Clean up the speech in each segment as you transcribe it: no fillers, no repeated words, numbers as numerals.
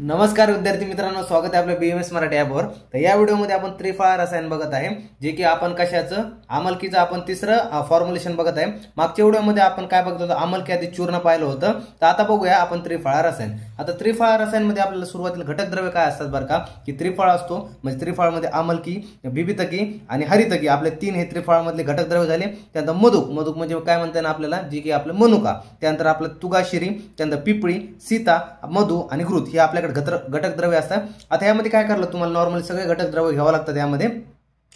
नमस्कार विद्यार्थी मित्रांनो, स्वागत आहे आपल्या बीएमएस मराठी ॲपवर। तर या व्हिडिओमध्ये आपण त्रिफळा रसायन बघत आहे, जे की आपण कशाचं आमलकीचं आपण तिसरं फॉर्म्युलेशन बघत आहे। मागच्या व्हिडिओमध्ये आपण काय बघत होतो, आमलकी आधी चूर्ण पाहिलं होतं। तर आता बघूया आपण त्रिफळा रसायन। आता त्रिफळा रसायन मध्ये आपल्याला सुरुवातीला घटक द्रव्य काय असतात बरं का, की त्रिफळा असतो म्हणजे त्रिफळामध्ये आमलकी, बिबितकी आणि हरितकी आपले तीन हे त्रिफळामधले घटक द्रव्य झाले। त्यानंतर मधुक, मधुक म्हणजे काय म्हणता येईल आपल्याला, जे की आपलं मनुका, त्यानंतर आपलं तुगाशिरी, त्यानंतर पिपळी, सीता, मधु आणि घृत हे आपल्याकडे घटक द्रव्य असतात। आता यामध्ये काय करलं, तुम्हाला नॉर्मली सगळे घटक द्रव्य घ्यावं लागतात यामध्ये,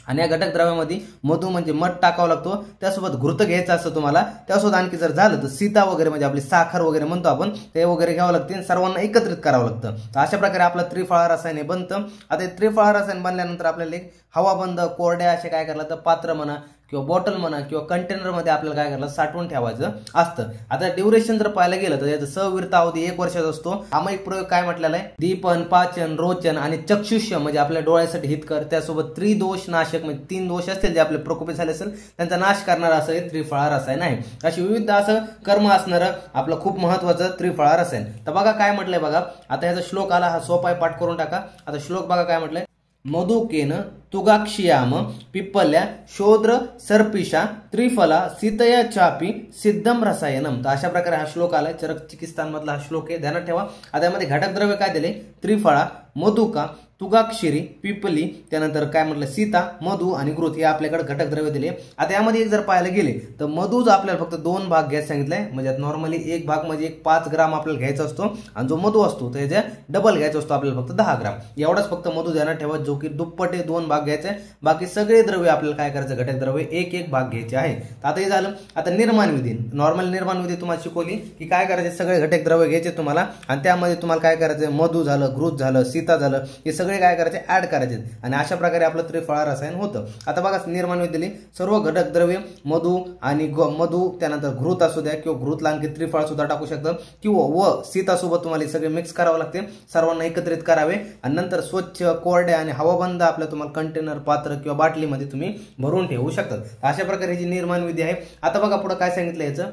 आणि या घटक द्रव्यामध्ये मधु म्हणजे मध टाकावं लागतो, त्यासोबत घृत घ्यायचं असतं तुम्हाला, त्यासोबत आणखी जर झालं तर सीता वगैरे म्हणजे आपली साखर वगैरे म्हणतो आपण, ते वगैरे घ्यावं लागते, सर्वांना एकत्रित करावं लागतं। तर अशा प्रकारे आपलं त्रिफळा रसायन बनतं। आता त्रिफळा रसायन बनल्यानंतर आपल्याला एक हवाबंद कोरड्या असे काय करायला, तर पात्र म्हणा किंवा बॉटल म्हणा किंवा कंटेनर मध्ये आपल्याला काय करायला, साठवून ठेवायचं असतं। आता ड्युरेशन जर पाहायला गेलं तर याचा सविर्ता अवधी 1 वर्षाचा असतो। सामायिक प्रयोग काय म्हटलेला आहे, दीपन, पाचन, रोचन आणि चक्षुष्य म्हणजे आपल्या डोळ्यासाठी हितकर, त्यासोबत त्रिदोष नाशक म्हणजे 3 दोष असतील जे आपले प्रकोपित झाले असेल त्यांचा नाश करणारा असं हे त्रिफळा रसायन आहे। अशी विविध असं कर्म असणारं आपलं खूप महत्वाचं त्रिफळा रसायन। तर बघा काय म्हटलंय बघा, आता याचा श्लोक आला, हा सोपा आहे, पाठ करून टाका। आता श्लोक बघा काय म्हटलंय, मधुकेन तुगाक्षियाम पिप्पल्या शोद्र सर्पिषा त्रिफला सीतया चापी सिद्धम रसायनम। तर अशा प्रकारे हा श्लोक आलाय, चरक चिकित्सान मधला हा श्लोक आहे, ध्यानात ठेवा। आता यामध्ये घटक द्रव्य काय दिले, त्रिफळा, मधुका, तुगाक्षिरी, पिपली, त्यानंतर काय म्हटलं सीता, मधु आणि घृत हे आपल्याकडे घटक द्रव्य दिले। आता यामध्ये जर पाहायला गेले तर मधूच आपल्याला फक्त 2 भाग घ्यायला सांगितलंय, म्हणजे नॉर्मली एक भाग म्हणजे 5 ग्राम आपल्याला घ्यायचा असतो, आणि जो मधु असतो त्याच्या डबल घ्यायचा असतो आपल्याला फक्त 10 ग्राम, एवढाच फक्त मधु ध्यानात ठेवा, जो की दुप्पट 2 भाग घ्यायचे। बाकी सगळे द्रव्य आपल्याला काय करायचं, घटक द्रव्य एक एक भाग घ्यायचे आहे। तर हे झालं। आता निर्माण विधी, नॉर्मल निर्माण विधी तुम्हाला शिकवली की काय करायचे, सगळे घटक द्रव्य घ्यायचे तुम्हाला, आणि त्यामध्ये तुम्हाला काय करायचं, मधु झालं, घृत झालं, सीता झालं, हे सगळे काय करायचे, ऍड करायचे, आणि अशा प्रकारे आपलं त्रिफळा रसायन होतं। आता बघा निर्माण विधीली सर्व घटक द्रव्य मधु आणि मधु, त्यानंतर घृत असू द्या किंवा घृतला आणखी त्रिफळा सुद्धा टाकू शकतं, किंवा व सीता सोबत तुम्हाला सगळे मिक्स करावं लागते, सर्वांना एकत्रित करावे, आणि नंतर स्वच्छ कोरड्या आणि हवाबंद आपल्या तुम्हाला कंटेनर, पात्र किंवा बाटलीमध्ये तुम्ही भरून ठेवू शकतात। अशा प्रकारे ही निर्माण विधी आहे। आता बघा पुढे काय सांगितलं याचं,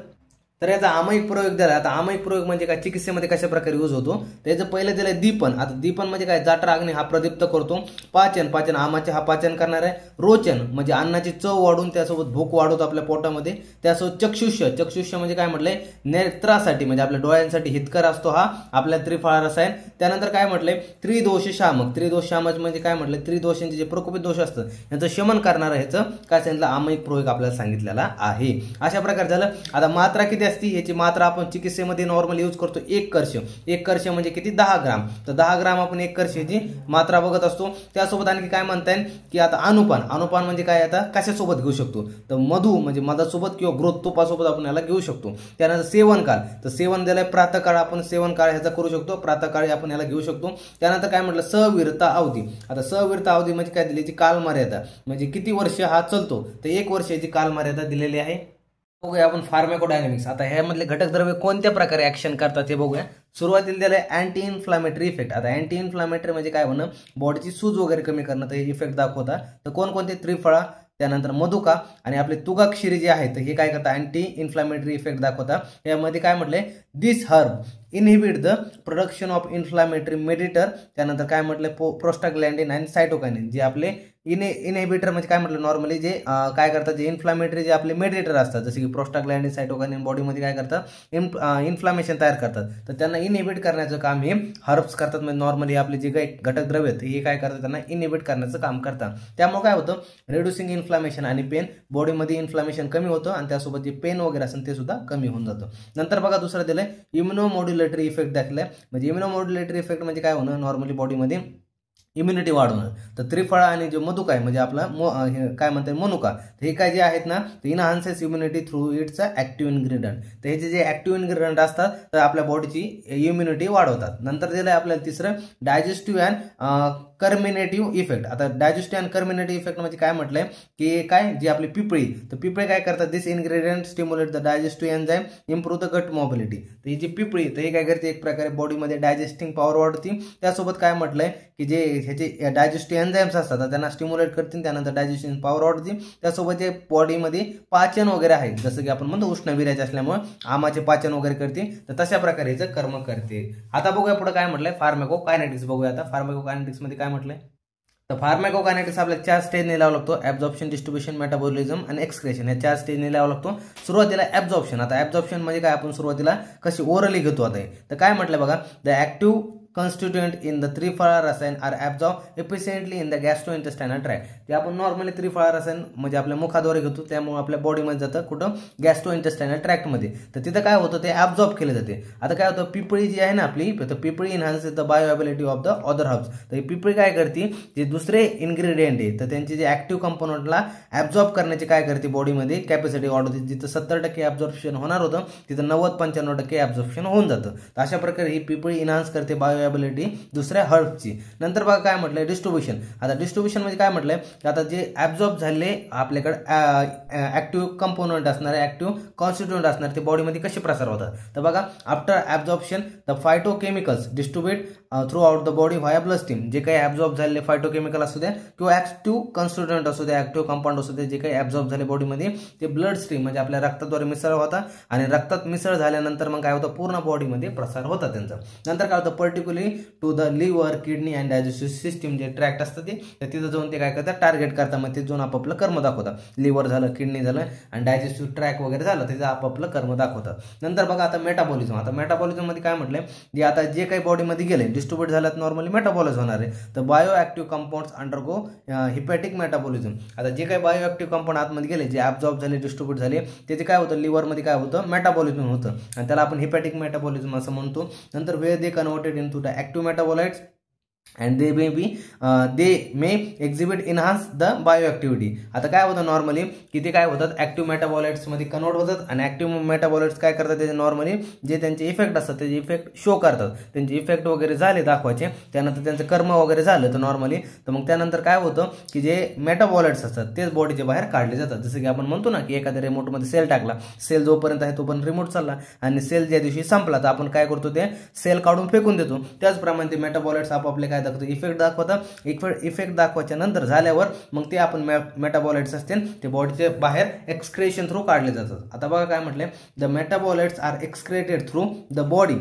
तर याचा आमयिक प्रयोग दिला। आता आमयिक प्रयोग म्हणजे काय, चिकित्सेमध्ये कशा प्रकारे यूज होतो, त्याचं पहिलं दिलंय दीपन। आता दीपन म्हणजे काय, जाटर अग्नी हा प्रदीप्त करतो। पाचन, पाचन आमाचे हा पाचन करणार आहे। रोचन म्हणजे अन्नाची चव वाढून त्यासोबत भूक वाढवतो आपल्या पोटामध्ये। त्यासोबत चक्षुष्य, चक्षुष्य म्हणजे काय म्हटलंय, नेत्रासाठी म्हणजे आपल्या डोळ्यांसाठी हितकर असतो हा आपल्या त्रिफळा रसायन। त्यानंतर काय म्हटलंय, त्रिदोष शामक, त्रिदोष शामक म्हणजे काय म्हटलंय, त्रिदोषांचे जे प्रकोपित दोष असतात यांचं शमन करणारं ह्याचं काय सांगितलं, आमयिक प्रयोग आपल्याला सांगितलेला आहे। अशा प्रकारे झालं। आता मात्रा किती असती, याची मात्रा आपण चिकित्सेमध्ये नॉर्मल यूज करतो 1 कर्ष। 1 कर्ष म्हणजे किती, 10 ग्राम। तर 10 ग्राम आपण 1 कर्षाची मात्रा बघत असतो। त्यासोबत आणखी काय म्हणता येईल की आता अनुपान, अनुपान म्हणजे काय, आता कशासोबत घेऊ शकतो, तर मधु म्हणजे मधासोबत किंवा घृत तुपासोबत आपण याला घेऊ शकतो। त्यानंतर सेवनकाळ, तर सेवन दिलाय प्रातःकाळ, आपण सेवनकाळ ह्याचा करू शकतो, प्रातःकाळी आपण याला घेऊ शकतो। त्यानंतर काय म्हटलं, सविर्ता अवधी। आता सविर्ता अवधी म्हणजे काय दिली, कालमर्यादा म्हणजे किती वर्ष हा चालतो, तर 1 वर्षाची कालमर्यादा दिलेली आहे। बघूया आपण फार्माकोडायनॅमिक्स। आता ह्यामधले घटक द्रव्य कोणत्या प्रकारे ऍक्शन करतात हे बघूया। सुरुवातीला दिलंय अँटी इन्फ्लामेटरी इफेक्ट। आता अँटी इन्फ्लामेटरी म्हणजे काय म्हणणं, बॉडीची सूज वगैरे कमी करणं, तर हे इफेक्ट दाखवतात। तर कोणकोणते, त्रिफळा, त्यानंतर मधुका आणि आपले तुगाक्षिरी जे आहेत हे काय करतात, अँटी इन्फ्लामेटरी इफेक्ट दाखवतात। यामध्ये काय म्हटलंय, this herb inhibit the production of inflammatory mediator, त्यानंतर काय म्हटलंय, प्रोस्टाग्लॅंडिन आणि सायटोकायनिन, जे आपले इनहिबिटर म्हणजे काय म्हटलं, नॉर्मली जे काय करतात, जे इन्फ्लामेटरी जे आपले मेडिएटर असतात, जसे की प्रोस्टाग्लॅंडिन, सायटोकायनिन बॉडीमध्ये काय करतात, इन्फ्लामेशन तयार करतात, तर त्यांना इनहिबिट करण्याचं काम हे हर्ब्स करतात। म्हणजे नॉर्मली आपले जे काही घटक द्रव्य आहेत हे काय करतात, त्यांना इनहिबिट करण्याचं काम करतात। त्यामुळे काय होतं, रिड्युसिंग इन्फ्लामेशन आणि पेन, बॉडीमध्ये इन्फ्लामेशन कमी होतं, आणि त्यासोबत जे पेन वगैरे असेल ते सुद्धा कमी होऊन जातं। नंतर बघा दुसरं दिलंय इम्युनोमॉड्युलेटरी इफेक्ट दाखवलाय। म्हणजे इम्युनोमॉड्युलेटरी इफेक्ट म्हणजे काय होणं, नॉर्मली बॉडीमध्ये इम्युनिटी वाढवणं। तर त्रिफळा आणि जो मधुका आहे म्हणजे आपला काय म्हणतात, मनुका, हे काय जे आहेत ना, ते enhances immunity through its active ingredient. तर हे जे ऍक्टिव्ह इन्ग्रेडियंट असतात तर आपल्या बॉडीची इम्युनिटी वाढवतात। नंतर दिलंय आपल्याला तिसरं डायजेस्टिव्ह अँड कर्मिनेटिव्ह इफेक्ट. आता डायजेस्टिव्ह अँड कर्मिनेटिव्ह इफेक्ट म्हणजे काय म्हटलंय की काय जी आपली पिपळी, तर पिपळी काय करतात, this ingredient stimulate the digestive enzyme, improve the gut mobility. तर ही जी पिपळी तर हे काय करते, एक प्रकारे बॉडीमध्ये डायजेस्टिंग पॉवर वाढते. त्यासोबत काय म्हटलंय की जे ह्याचे डायजेस्टिव्ह एन्झाइम्स असतात त्यांना स्टिम्युलेट करतील, त्यानंतर डायजेस्टिंग पॉवर वाढते. त्यासोबत जे बॉडीमध्ये पाचन वगैरे आहे, जसं की आपण म्हणतो उष्णविराचे असल्यामुळे आमाचे पाचन वगैरे करते, तर तशा प्रकारे हिचं कर्म करते. आता बघूया पुढे काय म्हटलंय, फार्माकोकायनेटिक्स बघूया. आता फार्माकोकायनेटिक्स मध्ये काय म्हटलंय, तर फार्माकोकायनेटिक्स आपल्याला 4 स्टेजने लावा लागतो, ऍब्झॉर्प्शन, डिस्ट्रीब्युशन, मेटाबॉलिझम आणि एक्सक्रेशन. या 4 स्टेजने लावा लागतो. सुरुवातीला ऍब्झॉर्प्शन. आता ऍब्झॉर्प्शन म्हणजे काय, आपण सुरुवातीला कशी ओरली घेतो. आता तर काय म्हटलंय बघा, the active constituent in the Triphala rasayana are absorb efficiently in the gastrointestinal tract. ते आपण नॉर्मली त्रिफळा रसायन म्हणजे आपल्या मुखाद्वारे घेतो, त्यामुळे आपल्या बॉडीमध्ये जातं कुठं, गॅस्ट्रोइंटेस्टायनल ट्रॅक्टमध्ये. तर तिथं काय होतं, ते ऍब्झॉर्ब केले जाते. आता काय होतं, पिपळी जी आहे ना आपली, तर पिपळी enhances the bioavailability of the other herbs. तर ही पिपळी काय करते, जे दुसरे इन्ग्रेडियंट आहे तर त्यांचे जे ऍक्टिव्ह कंपोनंटला ऍब्झॉर्ब करण्याची काय करते बॉडीमध्ये कॅपॅसिटी वाढवते. जिथं 70% ऍब्झॉर्प्शन होणार होतं तिथं 90-95% ऍब्झॉर्प्शन होऊन जातं. तर अशा प्रकारे ही पिपळी इन्हान्स करते बायोअबिलिटी दुसऱ्या हर्बची. नंतर बघा काय म्हटलंय, डिस्ट्रीब्युशन. आता डिस्ट्रीब्युशन म्हणजे काय म्हटलंय, की आता जे ऍब्झॉर्ब झाले आपल्याकडे ऍक्टिव्ह कंपोनंट असणारे, ऍक्टिव्ह कॉन्स्टिट्यूएंट असणारे, ते बॉडीमध्ये कसे प्रसार होतात. तर बघा, after absorption the phytochemicals distribute throughout the body via blood stream. जे काही ऍब्झॉर्ब झालेले फायटोकेमिकल असू द्या किंवा ऍक्टिव्ह कॉन्स्टिट्यूएंट असू द्या, ऍक्टिव्ह कंपाऊंड असू द्या, जे काही ऍब्झॉर्ब झाले बॉडीमध्ये, ते ब्लड स्ट्रीम म्हणजे आपल्या रक्ताद्वारे मिसळ होतात आणि रक्तात मिसळ झाल्यानंतर मग काय होतं, पूर्ण बॉडीमध्ये प्रसार होता त्यांचा. नंतर काय होतं, particularly to the liver, kidney and digestive system जे ट्रॅक्ट असतं ते, तिथं जाऊन ते काय करतात, टार्गेट करतात. मग ते जाऊन आपापलं कर्म दाखवतात. लिव्हर झालं, किडनी झालं आणि डायजेस्टिव्ह ट्रॅक वगैरे झालं, त्याचं आपापलं कर्म दाखवतात. नंतर बघा आता मेटाबॉलिझम. आता मेटाबॉलिझम मध्ये काय म्हटलंय, जे आता जे काही बॉडीमध्ये गेले डिस्ट्रीब्यूट झाल्यात नॉर्मली मेटाबॉलिझम होणार आहे. तर bioactive compounds undergo hepatic metabolism. आता जे काही बायो ऍक्टिव्ह कंपाऊंड आतमध्ये गेले, जे ऍब्झॉर्ब झाले, डिस्ट्रीब्यूट झाले, त्याचे काय होतं, लिव्हरमध्ये काय होतं, मेटाबॉलिझम होतं आणि त्याला आपण हिपॅटिक मेटाबॉलिझम असं म्हणतो. नंतर वेळ they converted into the active metabolites and they may exhibit enhance the bioactivity. आता काय होतं नॉर्मली, की ते काय होतात, ऍक्टिव्ह मेटाबॉलाइट्स मध्ये कन्वर्ट होतात आणि ऍक्टिव्ह मेटाबॉलाइट्स काय करतात, त्याचे नॉर्मली जे त्यांचे इफेक्ट असतात त्याचे इफेक्ट शो करतात. त्यांचे इफेक्ट वगैरे झाले दाखवायचे, त्यानंतर त्यांचं कर्म वगैरे झालं तर नॉर्मली, तर मग त्यानंतर काय होतं, की जे मेटाबॉलाइट्स असतात तेच बॉडीच्या बाहेर काढले जातात. जसं की आपण म्हणतो ना, की एखाद्या रिमोटमध्ये सेल टाकला, सेल जोपर्यंत आहे तोपर्यंत रिमोट चालला आणि सेल ज्या दिवशी संपला तर आपण काय करतो, ते सेल काढून फेकून देतो. त्याचप्रमाणे ते मेटाबॉलाइट्स आपापले काय दाखवतो, इफेक्ट दाखवतात. इफेक्ट दाखवायच्या नंतर झाल्यावर मग ते आपण मेटाबॉलाइट्स असतील ते बॉडीचे बाहेर एक्सक्रेशन थ्रू काढले जातात. आता बघा काय म्हटलंय, the metabolites are excreted through the body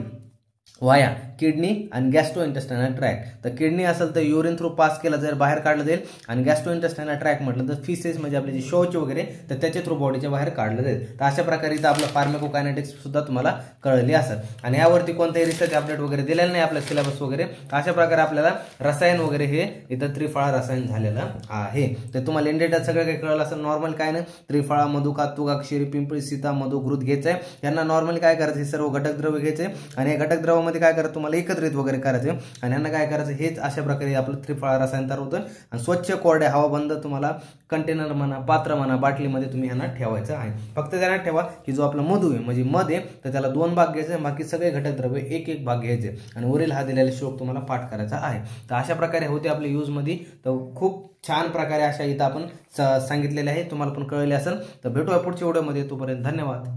via kidney आणि गॅस्ट्रोइंटेस्टायनल ट्रॅक्ट. तर किडनी असेल तर युरिन थ्रू पास केला जाईल, बाहेर काढलं जाईल. आणि गॅस्ट्रोइंटेस्टायनल ट्रॅक्ट म्हटलं तर फिसेस म्हणजे आपले जे शौच वगैरे, तर त्याच्या थ्रू बॉडीच्या बाहेर काढलं जाईल. तर अशा प्रकारे इथं आपलं फार्माकोकायनेटिक्स सुद्धा तुम्हाला कळली असेल. आणि यावरती कोणताही रिसर्च अपडेट वगैरे दिलेलं नाही आपल्या सिलेबस वगैरे. अशा प्रकारे आपल्याला रसायन वगैरे हे इथं त्रिफळा रसायन झालेलं आहे. तर तुम्हाला इन डिटेल सगळं काही कळलं असेल. नॉर्मल काय नाही, त्रिफळा, मधुका, तुगा, क्षीरी, पिंपळी, सीता, मधु, घृत घ्यायचंय. यांना नॉर्मली काय करायचं, हे सर्व घटक द्रव्य घ्यायचे आणि हे घटक द्रव्यामध्ये काय करायचं, तुम्हाला एकत्रित वगैरे करायचं आणि यांना काय करायचं, हेच अशा प्रकारे आपलं त्रिफळा रसायन तयार होतं. आणि स्वच्छ कोरड्या हवाबंद तुम्हाला कंटेनर म्हणा, पात्र म्हणा, बाटलीमध्ये तुम्ही यांना ठेवायचं आहे. फक्त त्यांना ठेवा की जो आपला मधू आहे म्हणजे मध आहे, तर त्याला 2 भाग घ्यायचे, बाकी सगळे घटक द्रव्य 1-1 भाग घ्यायचे आणि वरील हा दिलेला श्लोक तुम्हाला पाठ करायचा आहे. तर अशा प्रकारे होते आपले यूज मध्ये. तर खूप छान प्रकारे अशा इथं आपण सांगितलेले आहे, तुम्हाला पण कळले असेल. तर भेटूया पुढच्या व्हिडिओमध्ये. तोपर्यंत धन्यवाद.